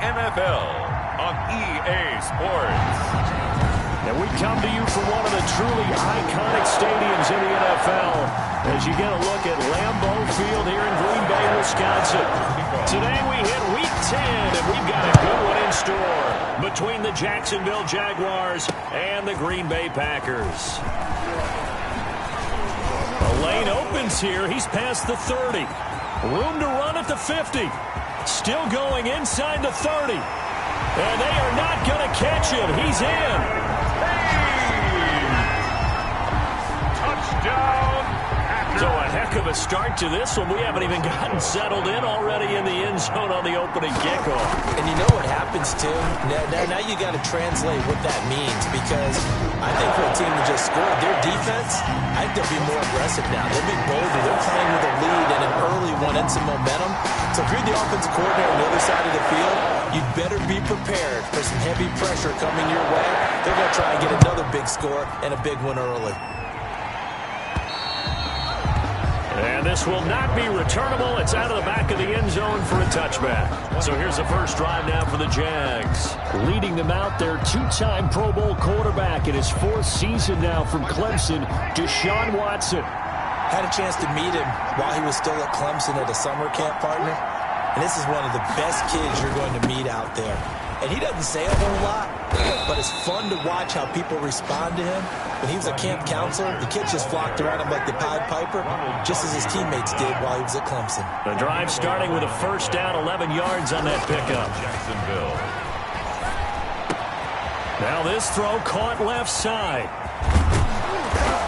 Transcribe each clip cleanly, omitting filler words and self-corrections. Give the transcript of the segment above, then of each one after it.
NFL on EA Sports. And we come to you from one of the truly iconic stadiums in the NFL as you get a look at Lambeau Field here in Green Bay, Wisconsin. Today we hit Week 10, and we've got a good one in store between the Jacksonville Jaguars and the Green Bay Packers. The lane opens here. He's past the 30. Room to run at the 50. Still going inside the 30. And they are not going to catch him. He's in. So a heck of a start to this one. We haven't even gotten settled in already in the end zone on the opening kickoff. And you know what happens, too? Now you got to translate what that means, because I think for a team that just scored, their defense, I think they'll be more aggressive now. They'll be bolder. They're playing with a lead and an early one and some momentum. So if you're the offensive coordinator on the other side of the field, you'd better be prepared for some heavy pressure coming your way. They're going to try and get another big score and a big one early. And this will not be returnable. It's out of the back of the end zone for a touchback. So here's the first drive now for the Jags. Leading them out, their two-time Pro Bowl quarterback in his fourth season now from Clemson, Deshaun Watson. Had a chance to meet him while he was still at Clemson at a summer camp, partner. And this is one of the best kids you're going to meet out there. And he doesn't say a whole lot, but it's fun to watch how people respond to him. When he was a camp counselor, the kids just flocked around him like the Pied Piper, just as his teammates did while he was at Clemson. The drive starting with a first down, 11 yards on that pickup. Jacksonville. Now this throw caught left side.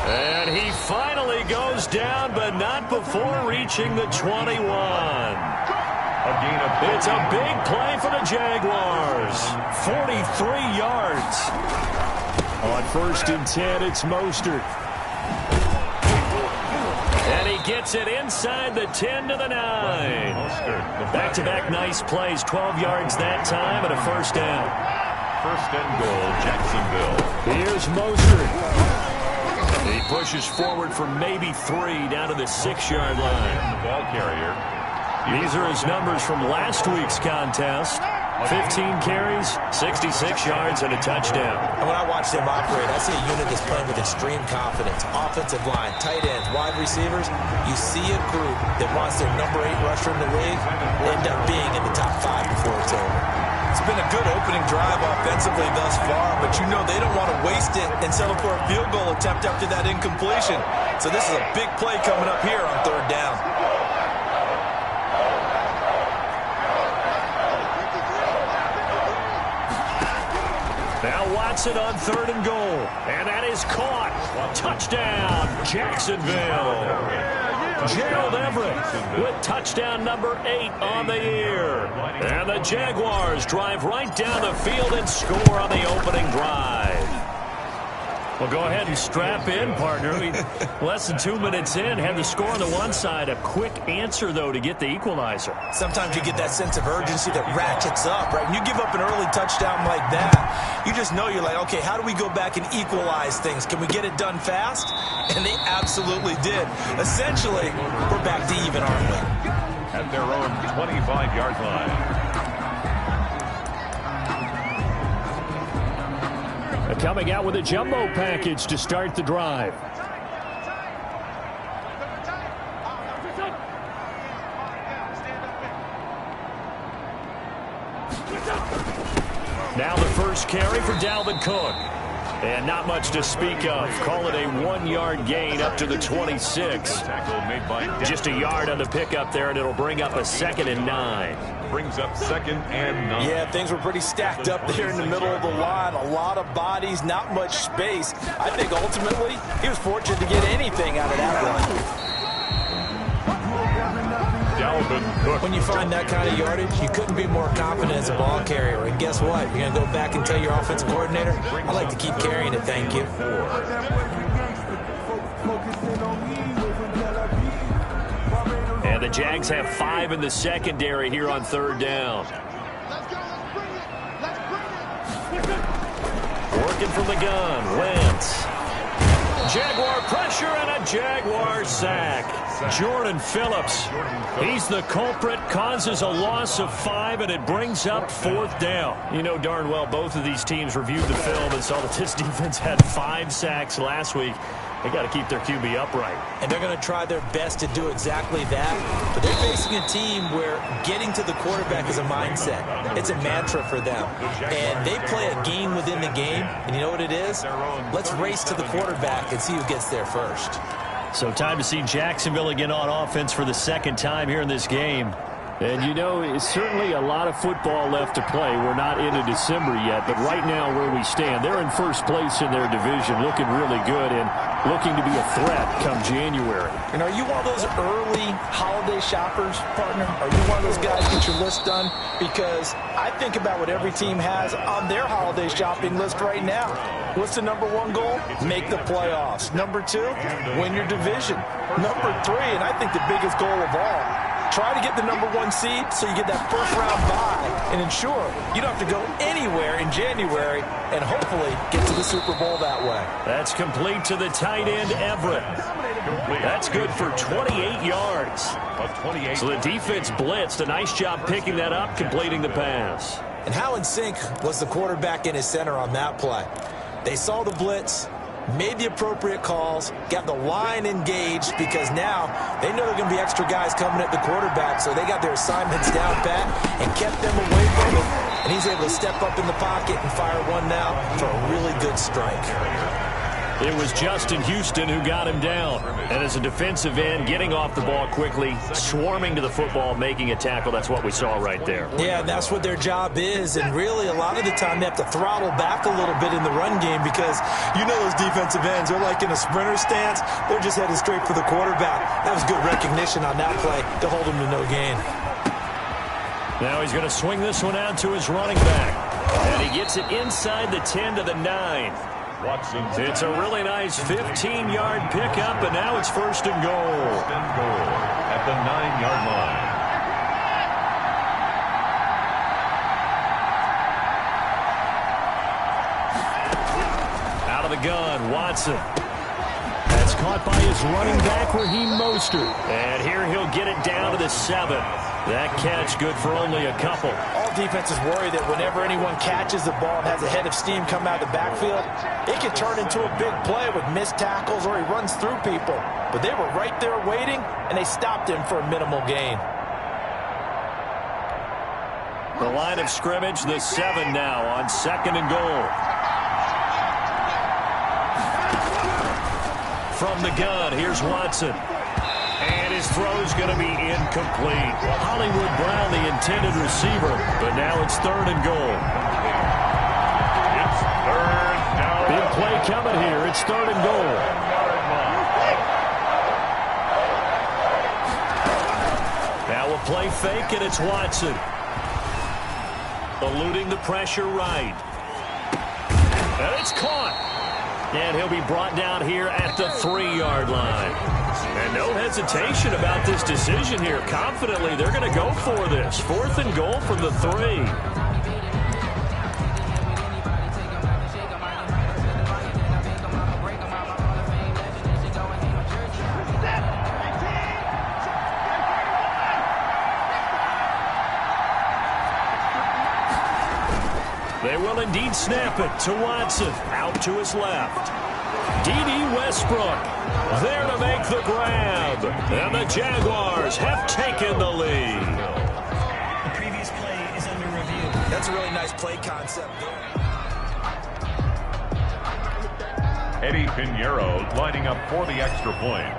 And he finally goes down, but not before reaching the 21. It's a big play for the Jaguars. 43 yards. On first and 10, it's Mostert. And he gets it inside the 10 to the 9. Back-to-back nice plays. 12 yards that time and a first down. First and goal, Jacksonville. Here's Mostert. He pushes forward for maybe 3 down to the 6-yard line. The ball carrier. These are his numbers from last week's contest. 15 carries, 66 yards, and a touchdown. And when I watch them operate, I see a unit that's playing with extreme confidence. Offensive line, tight ends, wide receivers. You see a group that wants their number 8 rusher in the league end up being in the top 5 before it's over. It's been a good opening drive offensively thus far, but you know they don't want to waste it and settle for a field goal attempt after that incompletion. So this is a big play coming up here on third down. Now Watson on third and goal. And that is caught. Touchdown, Jacksonville. Gerald Everett with touchdown number 8 on the year. And the Jaguars drive right down the field and score on the opening drive. Well, go ahead and strap in, partner. Less than 2 minutes in, had the score on the one side. A quick answer, though, to get the equalizer. Sometimes you get that sense of urgency that ratchets up, right? When you give up an early touchdown like that, you just know you're like, okay, how do we go back and equalize things? Can we get it done fast? And they absolutely did. Essentially, we're back to even, aren't we? At their own 25-yard line. Coming out with a jumbo package to start the drive. Now the first carry for Dalvin Cook. And not much to speak of. Call it a 1-yard gain up to the 26. Just a yard on the pickup there, and it'll bring up a 2nd and 9. Brings up 2nd and 9. Yeah, things were pretty stacked up there in the middle of the line. A lot of bodies, not much space. I think ultimately he was fortunate to get anything out of that run. Dalvin Cook. When you find that kind of yardage, you couldn't be more confident as a ball carrier. And guess what? You're going to go back and tell your offensive coordinator, I like to keep carrying it, thank you. And the Jags have 5 in the secondary here on third down. Working from the gun, Wentz. Jaguar pressure and a Jaguar sack. Jordan Phillips. He's the culprit, causes a loss of 5, and it brings up 4th down. You know darn well both of these teams reviewed the film and saw that this defense had 5 sacks last week. They got to keep their QB upright. And they're going to try their best to do exactly that. But they're facing a team where getting to the quarterback is a mindset. It's a mantra for them. And they play a game within the game. And you know what it is? Let's race to the quarterback and see who gets there first. So time to see Jacksonville again on offense for the 2nd time here in this game. And, you know, it's certainly a lot of football left to play. We're not into December yet, but right now where we stand, they're in first place in their division, looking really good and looking to be a threat come January. And are you one of those early holiday shoppers, partner? Are you one of those guys get your list done? Because I think about what every team has on their holiday shopping list right now. What's the number 1 goal? Make the playoffs. Number 2, win your division. Number 3, and I think the biggest goal of all, try to get the number 1 seed so you get that first-round bye and ensure you don't have to go anywhere in January and hopefully get to the Super Bowl that way. That's complete to the tight end, Everett. That's good for 28 yards. So the defense blitzed. A nice job picking that up, completing the pass. And how in sync was the quarterback and his center on that play? They saw the blitz, made the appropriate calls, got the line engaged because now they know there are going to be extra guys coming at the quarterback, so they got their assignments down pat and kept them away from him. And he's able to step up in the pocket and fire one now for a really good strike. It was Justin Houston who got him down. And as a defensive end, getting off the ball quickly, swarming to the football, making a tackle, that's what we saw right there. Yeah, and that's what their job is. And really, a lot of the time, they have to throttle back a little bit in the run game because you know those defensive ends, they're like in a sprinter stance. They're just headed straight for the quarterback. That was good recognition on that play to hold him to no gain. Now he's going to swing this one out to his running back. And he gets it inside the 10 to the 9. It's a really nice 15-yard pickup, and now it's 1st and goal. At the 9-yard line. Out of the gun, Watson. That's caught by his running back, Raheem Mostert. And here he'll get it down to the 7. That catch good for only a couple. All defenses worry that whenever anyone catches the ball and has a head of steam come out of the backfield, it can turn into a big play with missed tackles or he runs through people. But they were right there waiting, and they stopped him for a minimal gain. The line of scrimmage, the 7 now on 2nd and goal. From the gun, here's Watson. And his throw's going to be incomplete. Hollywood Brown, the intended receiver, but now it's 3rd and goal. It's 3rd down. Big play coming here. It's 3rd and goal. Now a play fake, and it's Watson. Eluding the pressure right. And it's caught. And he'll be brought down here at the 3-yard line. And no hesitation about this decision here. Confidently, they're going to go for this. 4th and goal from the 3. They will indeed snap it to Watson. Out to his left. D.D. Westbrook there to make the grab. And the Jaguars have taken the lead. The previous play is under review. That's a really nice play concept there. Eddie Pinheiro lining up for the extra point.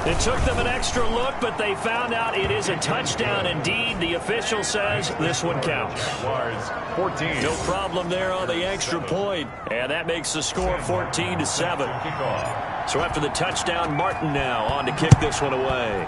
It took them an extra look, but they found out it is a touchdown indeed. The official says this one counts. 14. No problem there on the extra point. And that makes the score 14-7. So after the touchdown, Martin now on to kick this one away.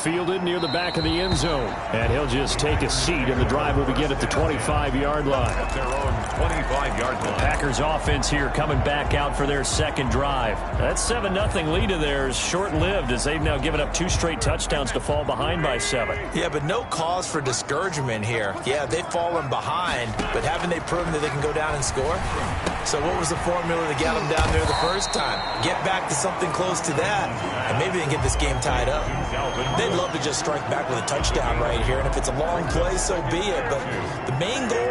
fielded near the back of the end zone. And he'll just take a seat, and the drive will begin at the 25-yard line. At their own 25-yard line. Packers offense here coming back out for their second drive. That 7-0 lead of theirs short-lived as they've now given up 2 straight touchdowns to fall behind by 7. Yeah, but no cause for discouragement here. Yeah, they've fallen behind, but haven't they proven that they can go down and score? So what was the formula to get them down there the first time? Get back to something close to that, and maybe they can get this game tied up. They'd love to just strike back with a touchdown right here, and if it's a long play, so be it. But the main goal,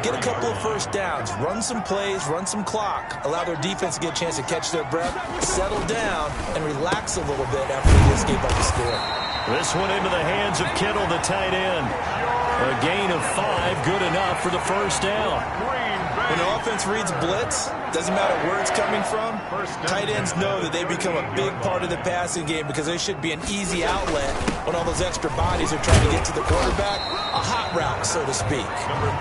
get a couple of first downs, run some plays, run some clock, allow their defense to get a chance to catch their breath, settle down, and relax a little bit after they just gave up the score. This one into the hands of Kittle, the tight end. A gain of 5, good enough for the first down. When the offense reads blitz, doesn't matter where it's coming from, tight ends know that they become a big part of the passing game because they should be an easy outlet when all those extra bodies are trying to get to the quarterback. A hot route, so to speak.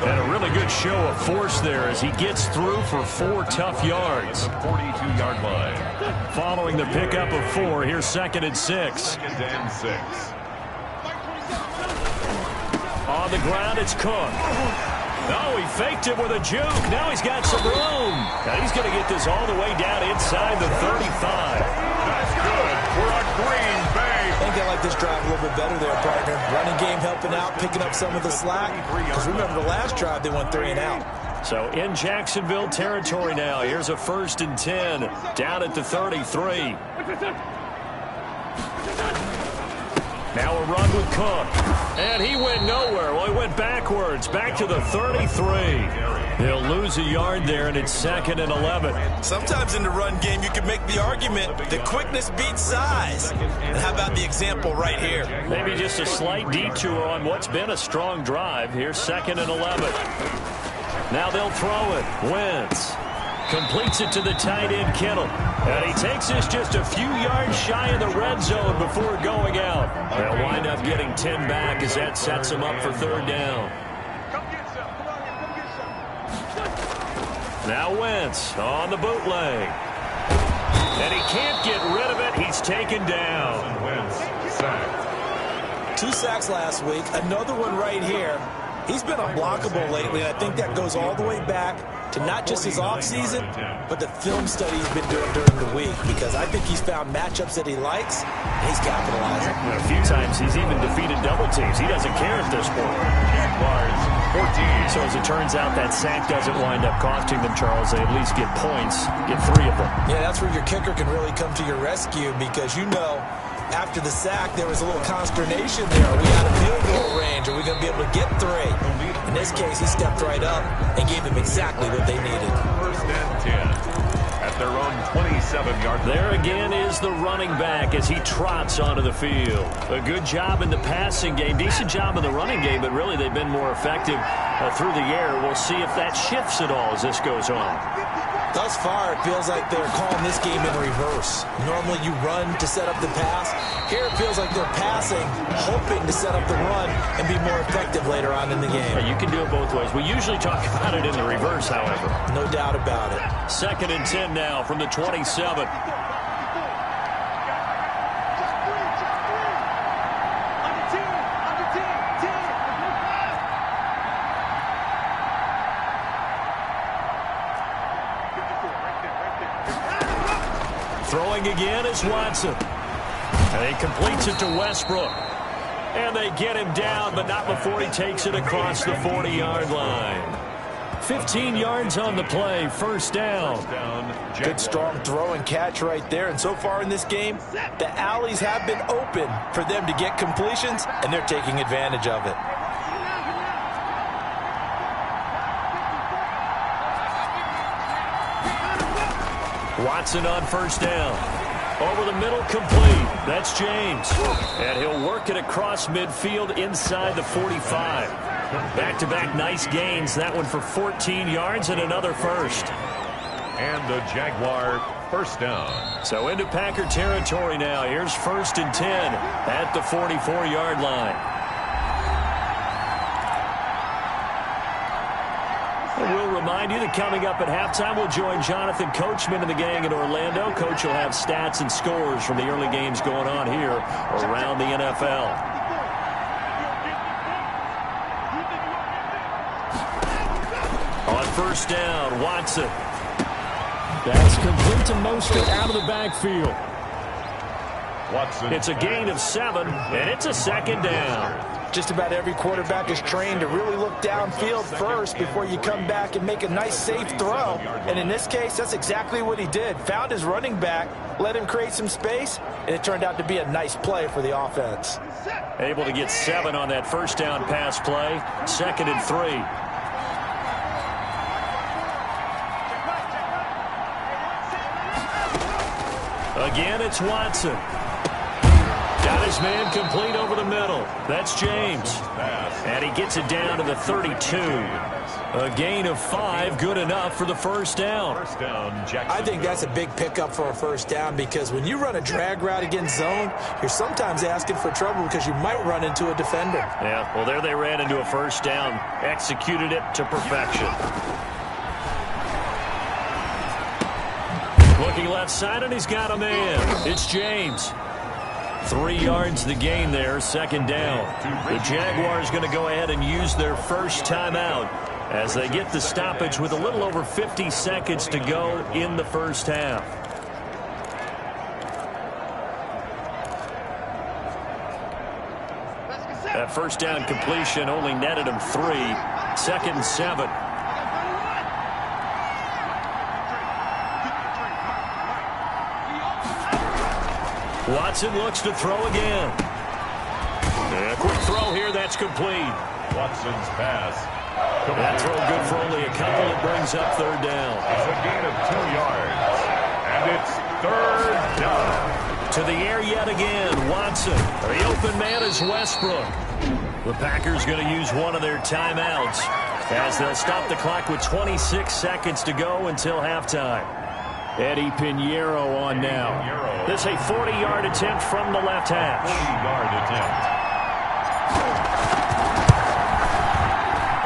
And a really good show of force there as he gets through for 4 tough yards. 42-yard line. Following the pickup of 4, here's 2nd and 6. 2nd and 6. On the ground, it's Cook. Oh, he faked it with a juke. Now he's got some room. Now he's going to get this all the way down inside the 35. That's good for a Green Bay. I think I like this drive a little bit better there, partner. Running game helping out, picking up some of the slack. Because remember, the last drive, they went 3 and out. So in Jacksonville territory now. Here's a 1st and 10 down at the 33. Now a run with Cook. And he went nowhere. Well, he went backwards. Back to the 33. He'll lose a yard there, and it's 2nd and 11. Sometimes in the run game, you can make the argument that quickness beats size. And how about the example right here? Maybe just a slight detour on what's been a strong drive. Here's 2nd and 11. Now they'll throw it. Wentz completes it to the tight end, Kittle. And he takes this just a few yards shy of the red zone before going out. They'll wind up getting 10 back as that sets them up for 3rd down. Now Wentz on the bootleg. And he can't get rid of it. He's taken down. Wentz sacked. 2 sacks last week. Another one right here. He's been unblockable lately, and I think that goes all the way back to not just his offseason, but the film study he's been doing during the week, because I think he's found matchups that he likes, and he's capitalizing. A few times he's even defeated double teams. He doesn't care at this point. Jaguars 14. So as it turns out, that sack doesn't wind up costing them, Charles. They at least get points, get 3 of them. Yeah, that's where your kicker can really come to your rescue, because you know after the sack there was a little consternation there. Are we out of field goal range? Are we going to be able to get 3? In this case, he stepped right up and gave them exactly what they needed. 1st and 10 at their own 27-yard line. There again is the running back as he trots onto the field. A good job in the passing game, decent job in the running game, but really they've been more effective through the air. We'll see if that shifts at all as this goes on. Thus far, it feels like they're calling this game in reverse. Normally you run to set up the pass. Here it feels like they're passing, hoping to set up the run and be more effective later on in the game. Yeah, you can do it both ways. We usually talk about it in the reverse, however. No doubt about it. 2nd and 10 now from the 27. Throwing again is Watson. And he completes it to Westbrook. And they get him down, but not before he takes it across the 40-yard line. 15 yards on the play, 1st down. Good strong throw and catch right there. And so far in this game, the alleys have been open for them to get completions, and they're taking advantage of it. Watson on 1st down. Over the middle, complete. That's James. And he'll work it across midfield inside the 45. Back-to-back nice gains. That one for 14 yards and another 1st. And the Jaguar 1st down. So into Packer territory now. Here's 1st and 10 at the 44-yard line. We'll remind you that coming up at halftime, we'll join Jonathan Coachman and the gang in Orlando. Coach will have stats and scores from the early games going on here around the NFL. On first down, Watson. That's complete to Mostert out of the backfield. Watson. It's a gain of 7, and it's a second down. Just about every quarterback is trained to really look downfield first before you come back and make a nice, safe throw. And in this case, that's exactly what he did. Found his running back, let him create some space, and it turned out to be a nice play for the offense. Able to get 7 on that first down pass play. 2nd and 3. Again, it's Watson. Got his man complete over the middle. That's James. And he gets it down to the 32. A gain of 5, good enough for the first down. I think that's a big pickup for a first down because when you run a drag route against zone, you're sometimes asking for trouble because you might run into a defender. Yeah, well, there they ran into a first down. Executed it to perfection. Looking left side, and he's got a man. It's James. 3 yards the gain there, 2nd down. The Jaguars going to go ahead and use their first timeout as they get the stoppage with a little over 50 seconds to go in the first half. That first down completion only netted him 3. 2nd and 7. Watson looks to throw again. And a quick throw here, that's complete. Watson's pass. That throw good for only a couple. It brings up 3rd down. It's a gain of 2 yards. And it's 3rd down. To the air yet again, Watson. The open man is Westbrook. The Packers going to use one of their timeouts as they'll stop the clock with 26 seconds to go until halftime. Eddie Pinheiro on now. This a 40-yard attempt from the left hash. 40-yard attempt.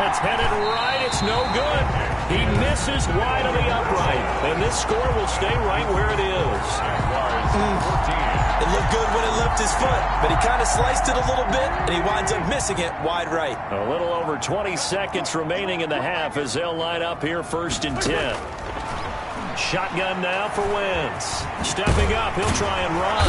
That's headed right. It's no good. He misses wide of the upright. And this score will stay right where it is. It looked good when it left his foot, but he kind of sliced it a little bit, and he winds up missing it wide right. A little over 20 seconds remaining in the half as they'll line up here 1st and 10. Shotgun now for Wentz. Stepping up, he'll try and run.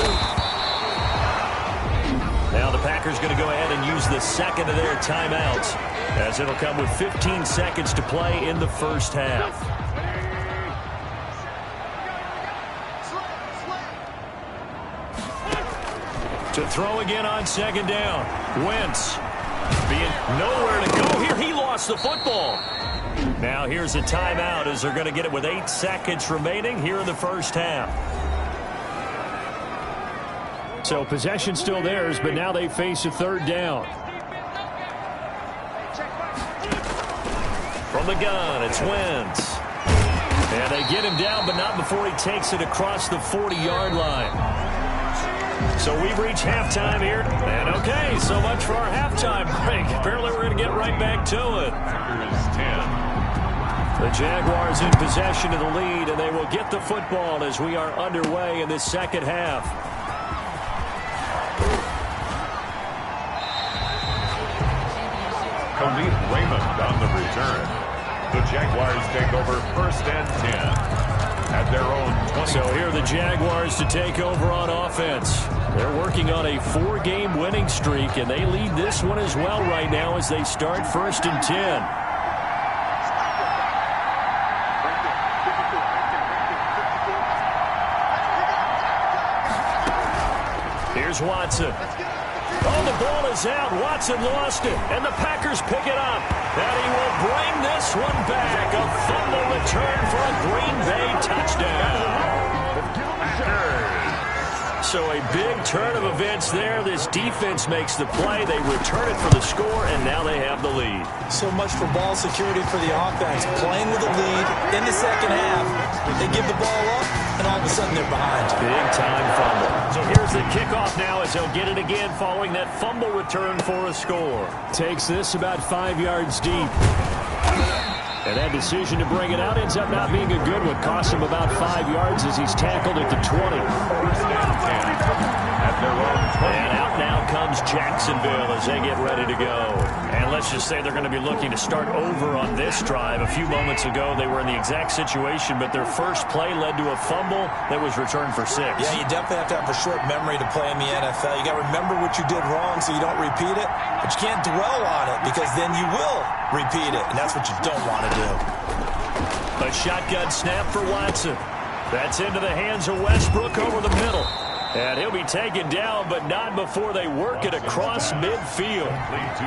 Now the Packers going to go ahead and use the 2nd of their timeouts as it'll come with 15 seconds to play in the first half. To throw again on 2nd down. Wentz being nowhere to go here. He lost the football. Now here's a timeout as they're going to get it with 8 seconds remaining here in the first half. So possession still theirs, but now they face a 3rd down. From the gun, it's Wentz. And they get him down, but not before he takes it across the 40-yard line. So we've reached halftime here. And okay, so much for our halftime break. Apparently we're going to get right back to it. Packers 10. The Jaguars in possession of the lead, and they will get the football as we are underway in this second half. Khalif Raymond on the return. The Jaguars take over 1st and 10 at their own 20. So here are the Jaguars to take over on offense. They're working on a 4-game winning streak, and they lead this one as well right now as they start 1st and 10. Here's Watson. Oh, the ball is out. Watson lost it, and the Packers pick it up. And he will bring this one back. A fumble return for a Green Bay touchdown. So a big turn of events there. This defense makes the play. They return it for the score, and now they have the lead. So much for ball security for the offense. Playing with a lead in the second half. They give the ball up, and all of a sudden they're behind. Big time fumble. So here's the kickoff now as they'll get it again following that fumble return for a score. Takes this about 5 yards deep. And that decision to bring it out ends up not being a good one. Costs him about 5 yards as he's tackled at the 20. And out now comes Jacksonville as they get ready to go. And let's just say they're going to be looking to start over on this drive. A few moments ago, they were in the exact situation, but their first play led to a fumble that was returned for 6. Yeah, you definitely have to have a short memory to play in the NFL. You got to remember what you did wrong so you don't repeat it, but you can't dwell on it because then you will repeat it, and that's what you don't want to do. A shotgun snap for Watson. That's into the hands of Westbrook over the middle. And he'll be taken down, but not before they work it across midfield.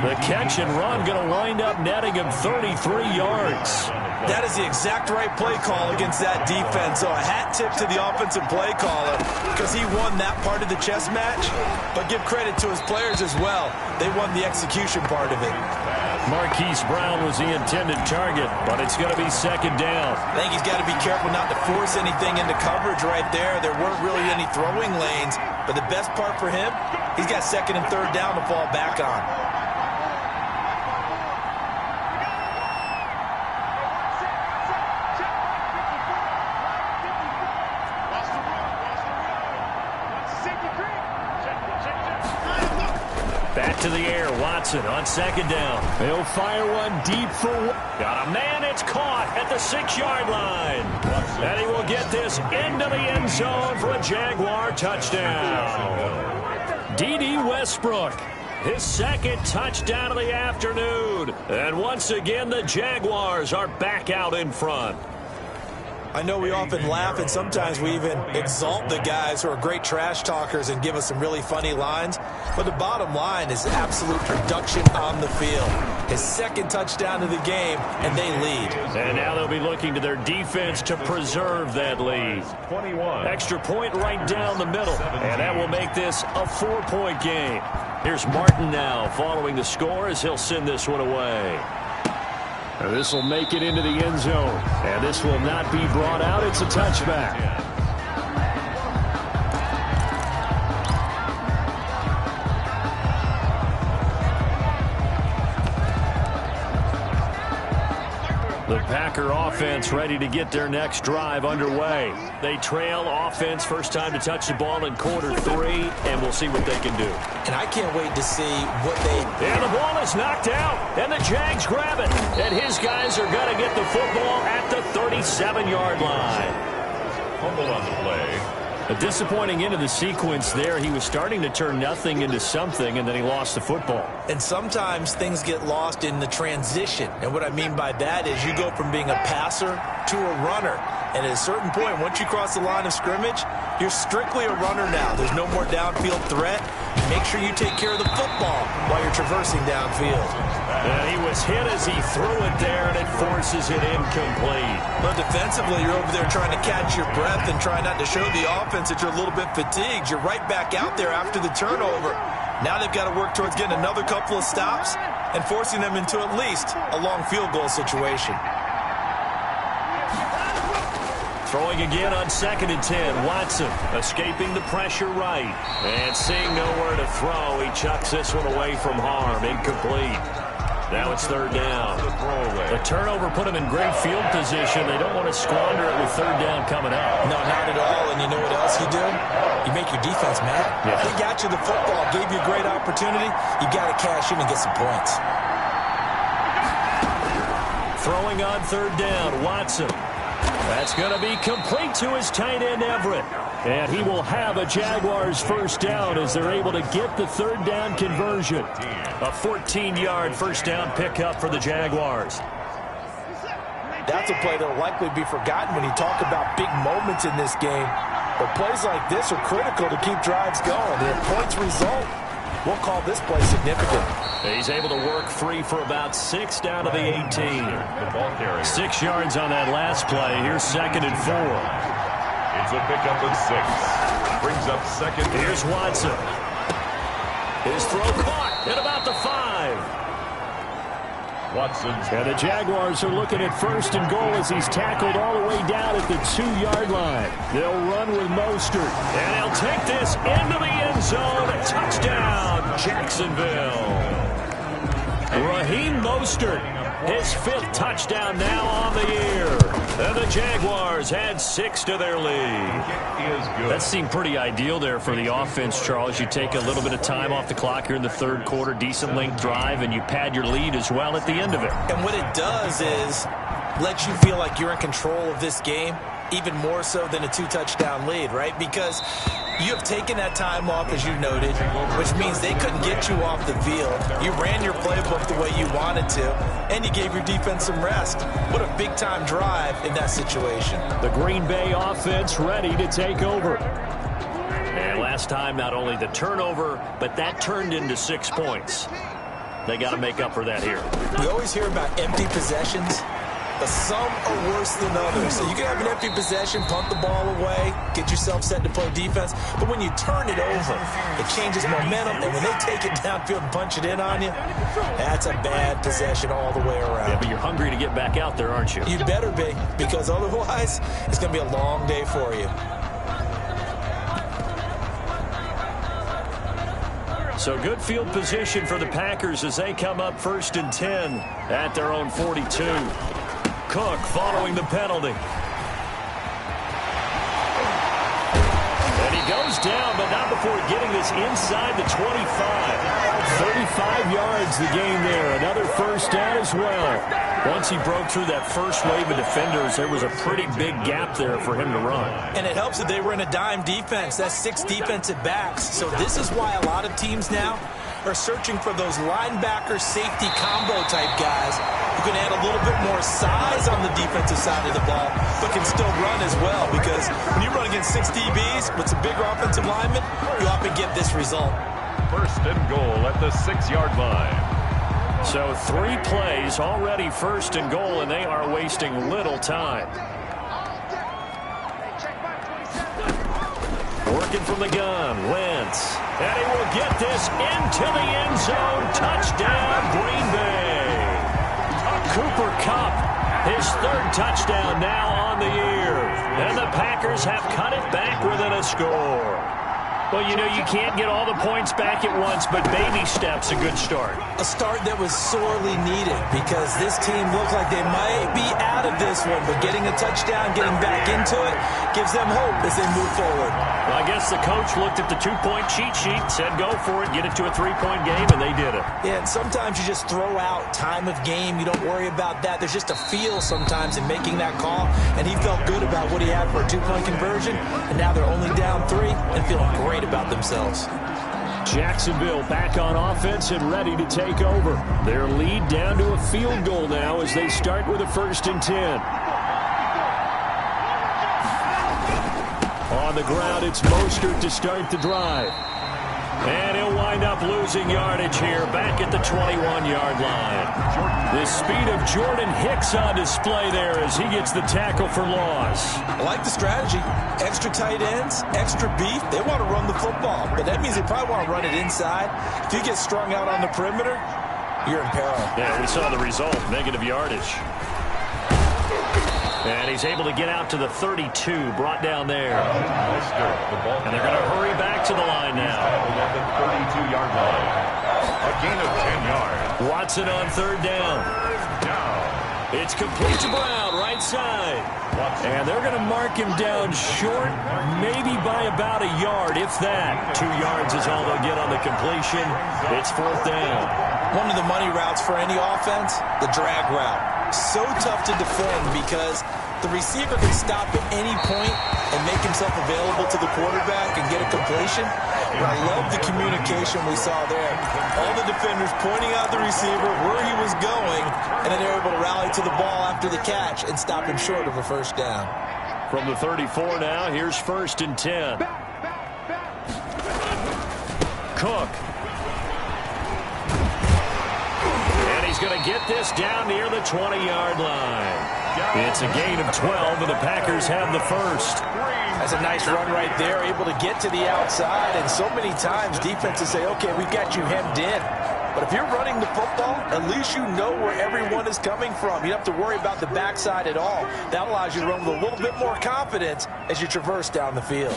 The catch and run going to wind up netting him 33 yards. That is the exact right play call against that defense. So a hat tip to the offensive play caller because he won that part of the chess match. But give credit to his players as well. They won the execution part of it. Marquise Brown was the intended target, but it's going to be second down. I think he's got to be careful not to force anything into coverage right there. There weren't really any throwing lanes, but the best part for him, he's got second and third down to fall back on. Back to the air, Watson on second down. He'll fire one deep for... Got a man, it's caught at the 6-yard line. And he will get this into the end zone for a Jaguar touchdown. D.D. Westbrook, his second touchdown of the afternoon. And once again, the Jaguars are back out in front. I know we often laugh and sometimes we even exalt the guys who are great trash talkers and give us some really funny lines. But the bottom line is absolute production on the field. His second touchdown of the game, and they lead. And now they'll be looking to their defense to preserve that lead. 21. Extra point right down the middle. And that will make this a 4-point game. Here's Martin now following the score as he'll send this one away. This will make it into the end zone. And this will not be brought out. It's a touchback. The Packer offense ready to get their next drive underway. They trail offense first time to touch the ball in quarter 3, and we'll see what they can do. And I can't wait to see what they... And the ball is knocked out, and the Jags grab it. And his guys are going to get the football at the 37-yard line. Fumble on the play. A disappointing end of the sequence there. He was starting to turn nothing into something, and then he lost the football. And sometimes things get lost in the transition. And what I mean by that is you go from being a passer to a runner. And at a certain point, once you cross the line of scrimmage, you're strictly a runner now. There's no more downfield threat. Make sure you take care of the football while you're traversing downfield. And he was hit as he threw it there, and it forces it incomplete. But defensively, you're over there trying to catch your breath and try not to show the offense that you're a little bit fatigued. You're right back out there after the turnover. Now they've got to work towards getting another couple of stops and forcing them into at least a long field goal situation. Throwing again on 2nd and 10. Watson escaping the pressure right. And seeing nowhere to throw, he chucks this one away from harm. Incomplete. Now it's 3rd down. The turnover put them in great field position. They don't want to squander it with 3rd down coming up. No, not at all. And you know what else you do? You make your defense mad. Yeah. They got you the football, gave you a great opportunity. You got to cash in and get some points. Throwing on 3rd down, Watson. That's going to be complete to his tight end, Everett. And he will have a Jaguars first down as they're able to get the 3rd down conversion. A 14-yard first down pickup for the Jaguars. That's a play that will likely be forgotten when you talk about big moments in this game. But plays like this are critical to keep drives going. And if points result, we'll call this play significant. He's able to work free for about 6 down to the 18. 6 yards on that last play. Here's 2nd and 4. It's a pickup of 6. Brings up 2nd. Here's Watson. His throw caught at about the 5. Watson's. And the Jaguars are looking at 1st and goal as he's tackled all the way down at the 2-yard line. They'll run with Mostert. And he'll take this into the end zone. A touchdown, Jacksonville. Raheem Mostert his 5th touchdown now on the year. And the Jaguars add 6 to their lead. That seemed pretty ideal there for the offense, Charles. You take a little bit of time off the clock here in the 3rd quarter, decent length drive, and you pad your lead as well at the end of it. And what it does is let you feel like you're in control of this game, even more so than a 2-touchdown lead, right? Because you have taken that time off, as you noted, which means they couldn't get you off the field. You ran your playbook the way you wanted to, and you gave your defense some rest. What a big-time drive in that situation. The Green Bay offense ready to take over. And last time, not only the turnover, but that turned into 6 points. They got to make up for that here. We always hear about empty possessions, but some are worse than others. So you can have an empty possession, punt the ball away, get yourself set to play defense. But when you turn it over, it changes momentum. And when they take it downfield and punch it in on you, that's a bad possession all the way around. Yeah, but you're hungry to get back out there, aren't you? You better be, because otherwise it's going to be a long day for you. So good field position for the Packers as they come up 1st and 10 at their own 42. Cook following the penalty. And he goes down, but not before getting this inside the 25. 35 yards the game there. Another 1st down as well. Once he broke through that first wave of defenders, there was a pretty big gap there for him to run. And it helps that they were in a dime defense. That's 6 defensive backs. So this is why a lot of teams now are searching for those linebacker safety combo type guys who can add a little bit more size on the defensive side of the ball, but can still run as well. Because when you run against 6 DBs with some bigger offensive linemen, you often get this result. 1st and goal at the 6-yard line. So 3 plays already 1st and goal, and they are wasting little time. Working from the gun, Wentz. And he will get this into the end zone. Touchdown, Green Bay. Cooper Kupp, his 3rd touchdown now on the year. And the Packers have cut it back within a score. Well, you know, you can't get all the points back at once, but baby steps, a good start. A start that was sorely needed because this team looks like they might be out of this one, but getting a touchdown, getting back into it, gives them hope as they move forward. Well, I guess the coach looked at the 2-point cheat sheet, said go for it, get it to a 3-point game, and they did it. Yeah, and sometimes you just throw out time of game. You don't worry about that. There's just a feel sometimes in making that call, and he felt good about what he had for a 2-point conversion, and now they're only down 3 and feeling great about themselves. Jacksonville back on offense and ready to take over. Their lead down to a field goal now as they start with a 1st and 10. On the ground, it's Mostert to start the drive. And he'll wind up losing yardage here back at the 21-yard line. The speed of Jordan Hicks on display there as he gets the tackle for loss. I like the strategy. Extra tight ends, extra beef. They want to run the football, but that means they probably want to run it inside. If you get strung out on the perimeter, you're in peril. Yeah, we saw the result, negative yardage. And he's able to get out to the 32, brought down there. And they're going to hurry back to the line now. At the 32-yard line. A gain of 10 yards. Watson on 3rd down. It's complete to Brown, right side. And they're going to mark him down short, maybe by about a yard, if that. 2 yards is all they'll get on the completion. It's 4th down. One of the money routes for any offense, the drag route. So tough to defend because the receiver can stop at any point and make himself available to the quarterback and get a completion. But I love the communication we saw there. All the defenders pointing out the receiver where he was going, and then they're able to rally to the ball after the catch and stop him short of a 1st down. From the 34 now, here's 1st and 10. Cook. And he's going to get this down near the 20-yard line. It's a gain of 12, and the Packers have the 1st. That's a nice run right there, able to get to the outside. And so many times defenses say, okay, we've got you hemmed in. But if you're running the football, at least you know where everyone is coming from. You don't have to worry about the backside at all. That allows you to run with a little bit more confidence as you traverse down the field.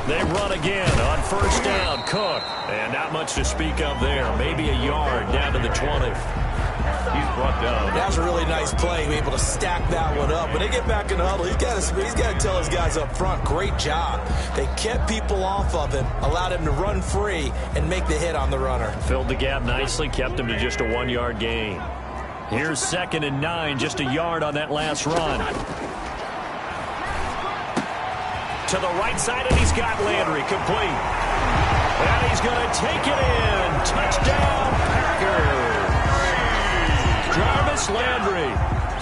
They run again on first down. Cook. And not much to speak of there. Maybe a yard down to the 20. He's brought down. That was a really nice play, able to stack that one up. When they get back in the huddle, he's got to tell his guys up front, great job. They kept people off of him, allowed him to run free, and make the hit on the runner. Filled the gap nicely, kept him to just a 1-yard gain. Here's 2nd and 9, just a yard on that last run. To the right side, and he's got Landry complete. And he's going to take it in. Touchdown, Packers. Jarvis Landry,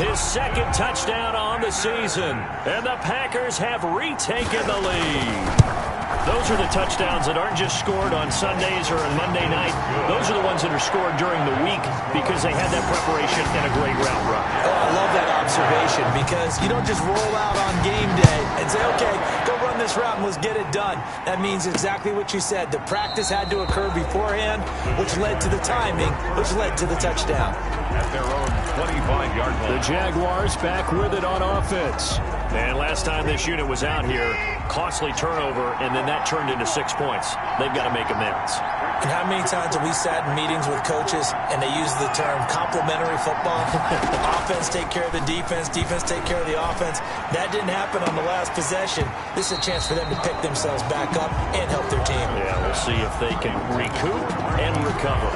his 2nd touchdown on the season. And the Packers have retaken the lead. Those are the touchdowns that aren't just scored on Sundays or on Monday night. Those are the ones that are scored during the week because they had that preparation and a great route run. Oh, I love that observation because you don't just roll out on game day and say, okay, go run this route and let's get it done. That means exactly what you said. The practice had to occur beforehand, which led to the timing, which led to the touchdown. At their own 25-yard line. The Jaguars back with it on offense. And last time this unit was out here, costly turnover, and then that turned into 6 points. They've got to make amends. And how many times have we sat in meetings with coaches and they use the term complementary football? Offense take care of the defense, defense take care of the offense. That didn't happen on the last possession. This is a chance for them to pick themselves back up and help their team. Yeah, we'll see if they can recoup and recover.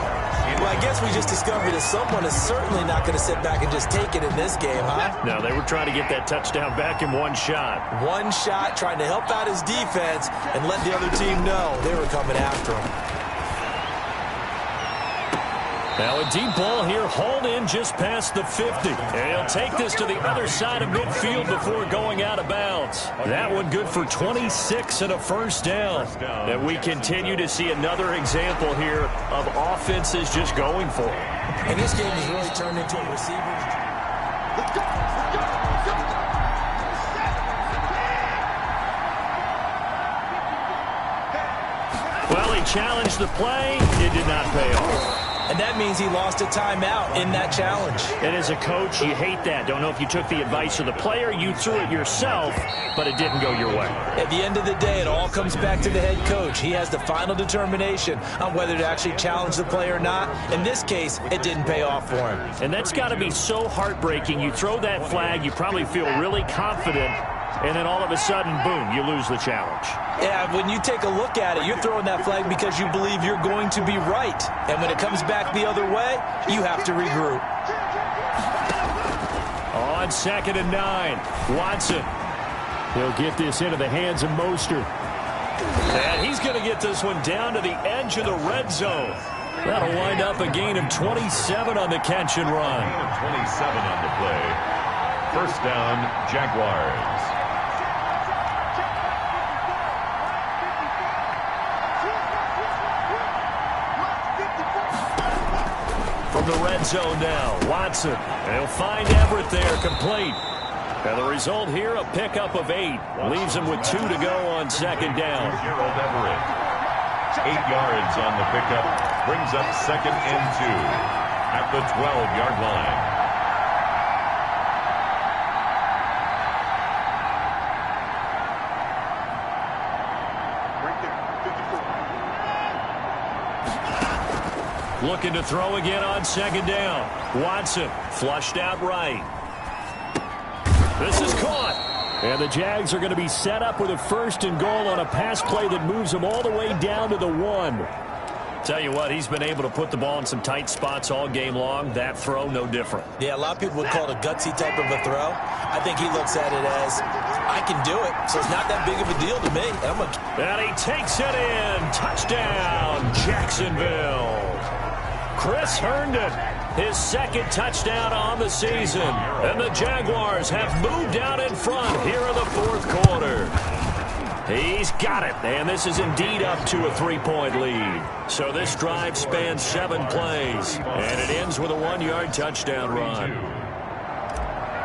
Well, I guess we just discovered that someone is certainly not going to sit back and just take it in this game, huh? No, they were trying to get that touchdown back in one shot. One shot, trying to help out his defense and let the other team know they were coming after him. Now a deep ball here, hauled in just past the 50. And he'll take this to the other side of midfield before going out of bounds. That one good for 26 and a first down. And we continue to see another example here of offenses just going for it. And this game has really turned into a receiver. Well, he challenged the play. It did not pay off. And that means he lost a timeout in that challenge. And as a coach, you hate that. Don't know if you took the advice of the player, you threw it yourself, but it didn't go your way. At the end of the day, it all comes back to the head coach. He has the final determination on whether to actually challenge the play or not. In this case, it didn't pay off for him. And that's got to be so heartbreaking. You throw that flag, you probably feel really confident, and then all of a sudden, boom, you lose the challenge. Yeah, when you take a look at it, you're throwing that flag because you believe you're going to be right. And when it comes back the other way, you have to regroup. On 2nd and 9, Watson. He'll get this into the hands of Mostert. And he's going to get this one down to the edge of the red zone. That'll wind up a gain of 27 on the catch and run. Gain of 27 on the play. First down, Jaguars. From the red zone now, Watson. And he'll find Everett there, complete. And the result here, a pickup of 8. Leaves him with 2 to go on 2nd down. Gerald Everett. 8 yards on the pickup. Brings up 2nd and 2 at the 12-yard line. Looking to throw again on 2nd down. Watson flushed out right. This is caught. And the Jags are going to be set up with a 1st and goal on a pass play that moves them all the way down to the 1. Tell you what, he's been able to put the ball in some tight spots all game long. That throw, no different. Yeah, a lot of people would call it a gutsy type of a throw. I think he looks at it as, I can do it, so it's not that big of a deal to me. And he takes it in. Touchdown, Jacksonville. Chris Herndon, his 2nd touchdown on the season. And the Jaguars have moved out in front here in the 4th quarter. He's got it, and this is indeed up to a 3-point lead. So this drive spans 7 plays, and it ends with a 1-yard touchdown run.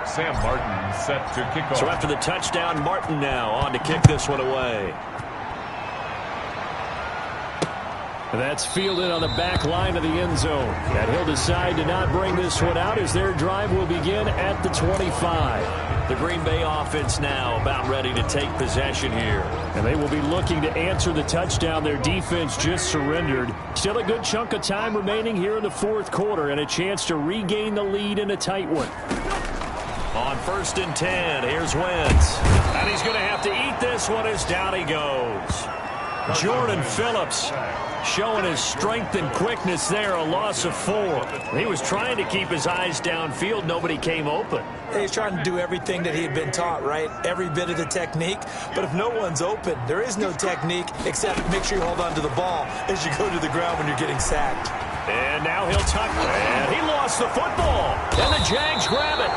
Sam Martin set to kick off. So after the touchdown, Martin now on to kick this one away. That's fielded on the back line of the end zone. And he'll decide to not bring this one out as their drive will begin at the 25. The Green Bay offense now about ready to take possession here. And they will be looking to answer the touchdown their defense just surrendered. Still a good chunk of time remaining here in the fourth quarter and a chance to regain the lead in a tight one. On 1st and 10, here's Wentz. And he's going to have to eat this one as down he goes. Jordan Phillips showing his strength and quickness there, a loss of 4. He was trying to keep his eyes downfield. Nobody came open. He's trying to do everything that he had been taught, right? Every bit of the technique. But if no one's open, there is no technique except make sure you hold on to the ball as you go to the ground when you're getting sacked. And now he'll tuck. And he lost the football. And the Jags grab it.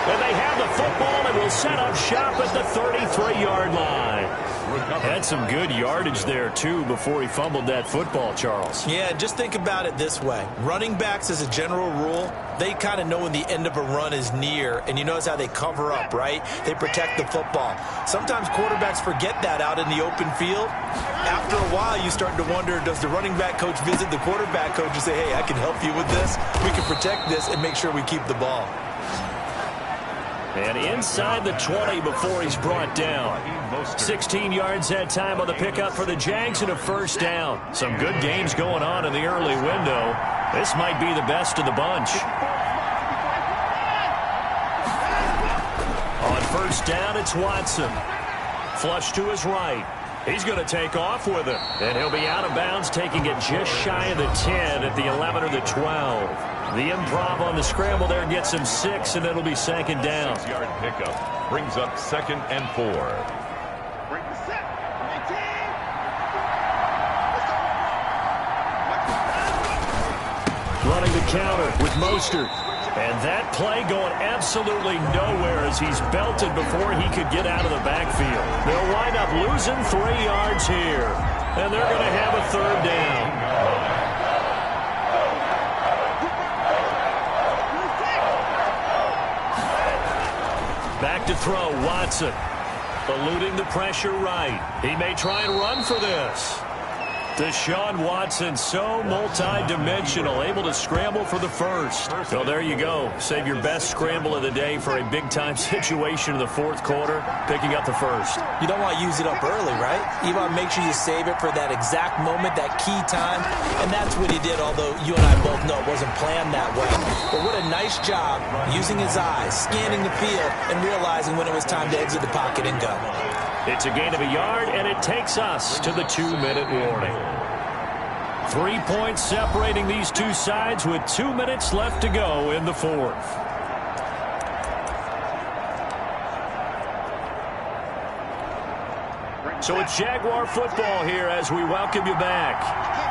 And they have the football and will set up shop at the 33-yard line. Had some good yardage there, too, before he fumbled that football, Charles. Yeah, just think about it this way. Running backs, as a general rule, they kind of know when the end of a run is near, and you notice how they cover up, right? They protect the football. Sometimes quarterbacks forget that out in the open field. After a while, you start to wonder, does the running back coach visit the quarterback coach and say, hey, I can help you with this? We can protect this and make sure we keep the ball. And inside the 20 before he's brought down. 16 yards that time on the pickup for the Jags and a first down. Some good games going on in the early window. This might be the best of the bunch. On first down, it's Watson. Flush to his right. He's going to take off with it. And he'll be out of bounds, taking it just shy of the 10 at the 11 or the 12. The improv on the scramble there gets him 6, and it'll be second down. 6-yard pickup brings up 2nd and 4. Running the counter with Mostert. And that play going absolutely nowhere as he's belted before he could get out of the backfield. They'll wind up losing 3 yards here. And they're going to have a third down. Back to throw, Watson. Eluding the pressure right. He may try and run for this. Deshaun Watson, so multi-dimensional, able to scramble for the first. So there you go. Save your best scramble of the day for a big-time situation in the fourth quarter, picking up the first. You don't want to use it up early, right? You want to make sure you save it for that exact moment, that key time. And that's what he did, although you and I both know it wasn't planned that way. But what a nice job using his eyes, scanning the field, and realizing when it was time to exit the pocket and go. It's a gain of a yard, and it takes us to the 2-minute warning. 3 points separating these two sides with 2 minutes left to go in the fourth. So it's Jaguar football here as we welcome you back.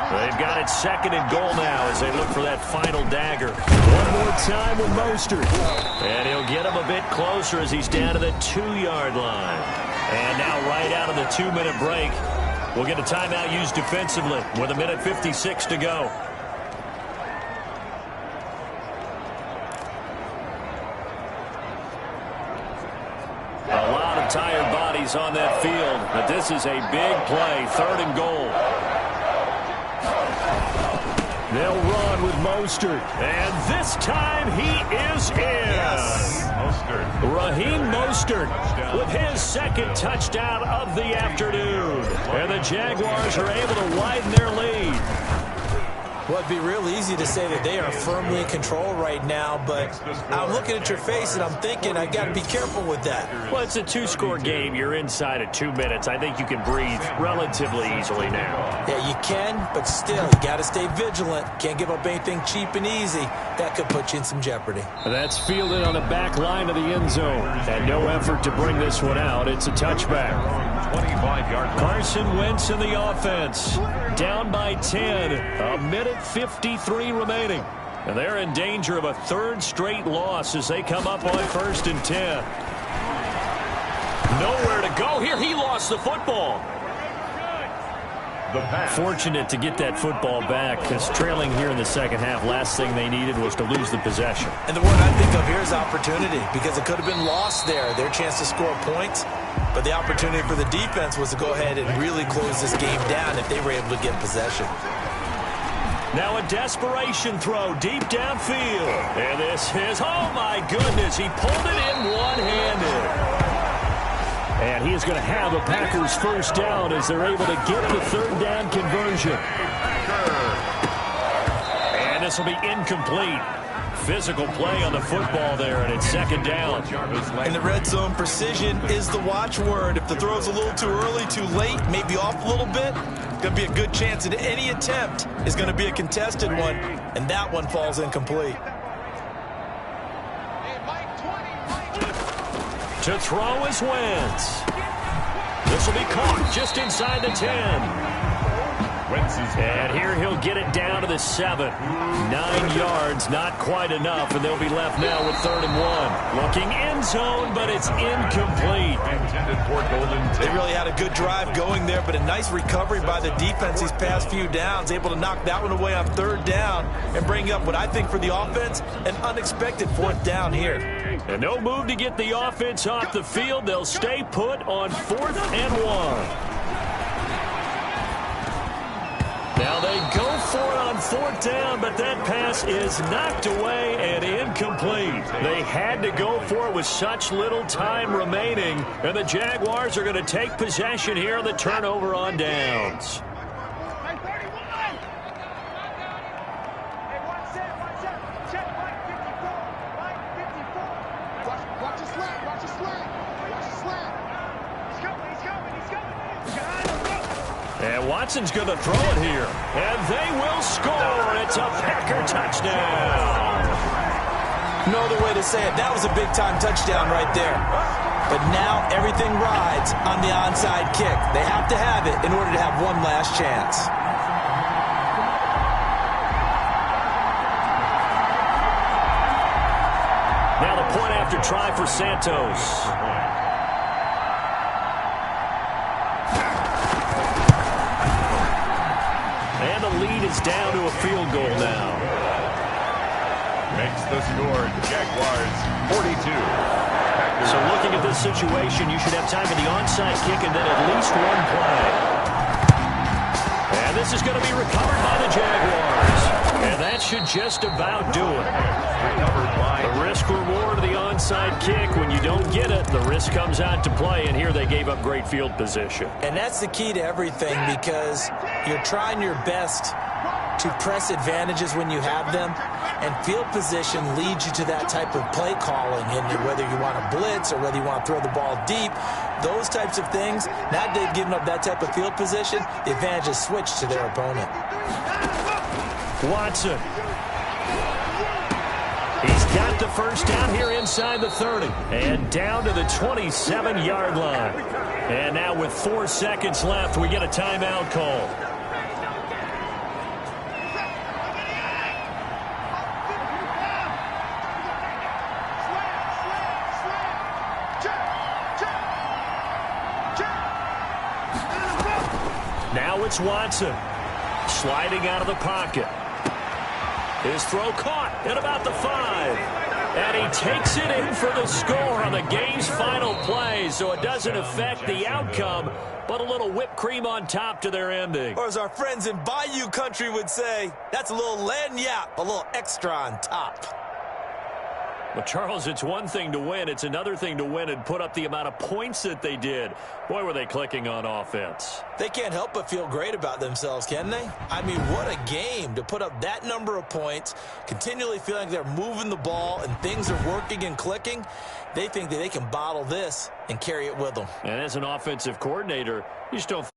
They've got it 2nd and goal now as they look for that final dagger. One more time with Mostert. And he'll get him a bit closer as he's down to the 2-yard line. And now right out of the 2-minute break, we'll get a timeout used defensively with 1:56 to go. A lot of tired bodies on that field, but this is a big play, 3rd and goal. They'll run with Mostert. And this time he is in. Yes. Raheem Mostert with his 2nd touchdown of the afternoon. And the Jaguars are able to widen their lead. Well, it'd be real easy to say that they are firmly in control right now, but I'm looking at your face and I'm thinking I've got to be careful with that. Well, it's a 2-score game. You're inside of 2 minutes. I think you can breathe relatively easily now. Yeah, you can, but still, you got to stay vigilant. Can't give up anything cheap and easy. That could put you in some jeopardy. That's fielded on the back line of the end zone. And no effort to bring this one out. It's a touchback. 25-yard line. Carson Wentz in the offense. Down by 10. 1:53 remaining. And they're in danger of a 3rd straight loss as they come up on 1st and 10. Nowhere to go here. He lost the football. Fortunate to get that football back because trailing here in the second half, last thing they needed was to lose the possession. And the word I think of here is opportunity because it could have been lost there, their chance to score points. But the opportunity for the defense was to go ahead and really close this game down if they were able to get possession. Now a desperation throw deep downfield. And this is, oh my goodness, he pulled it in one-handed. And he is going to have a Packers first down as they're able to get the third down conversion. And this will be incomplete. Physical play on the football there, and it's second down. In the red zone, precision is the watchword. If the throw's a little too early, too late, maybe off a little bit, going to be a good chance that any attempt is going to be a contested one, and that one falls incomplete. To throw is Wentz. This will be caught just inside the 10. And here he'll get it down to the 7. 9 yards, not quite enough, and they'll be left now with 3rd and 1. Looking end zone, but it's incomplete. They really had a good drive going there, but a nice recovery by the defense these past few downs, able to knock that one away on 3rd down and bring up what I think for the offense, an unexpected 4th down here. And no move to get the offense off the field. They'll stay put on 4th and 1. Now they go for it on 4th down, but that pass is knocked away and incomplete. They had to go for it with such little time remaining, and the Jaguars are going to take possession here on the turnover on downs. And Watson's going to throw it here. And they will score. It's a Packer touchdown. No other way to say it. That was a big-time touchdown right there. But now everything rides on the onside kick. They have to have it in order to have one last chance. Now the point after try for Santos. And the lead is down to a field goal now. Makes the score, Jaguars 42. So looking at this situation, you should have time for the onside kick and then at least one play. And this is going to be recovered by the Jaguars. And that should just about do it. The risk-reward of the onside kick. When you don't get it, the risk comes out to play. And here they gave up great field position. And that's the key to everything, because you're trying your best to press advantages when you have them, and field position leads you to that type of play calling. And whether you want to blitz or whether you want to throw the ball deep, those types of things, now they've given up that type of field position, the advantage is switched to their opponent. Watson. He's got the first down here inside the 30 and down to the 27-yard line. And now with 4 seconds left, we get a timeout call. Now it's Watson sliding out of the pocket. His throw caught at about the 5. And he takes it in for the score on the game's final play. So it doesn't affect the outcome, but a little whipped cream on top to their ending. Or as our friends in Bayou country would say, that's a little lagniappe, a little extra on top. Well, Charles, it's one thing to win. It's another thing to win and put up the amount of points that they did. Boy, were they clicking on offense. They can't help but feel great about themselves, can they? I mean, what a game to put up that number of points, continually feeling like they're moving the ball and things are working and clicking. They think that they can bottle this and carry it with them. And as an offensive coordinator, you just don't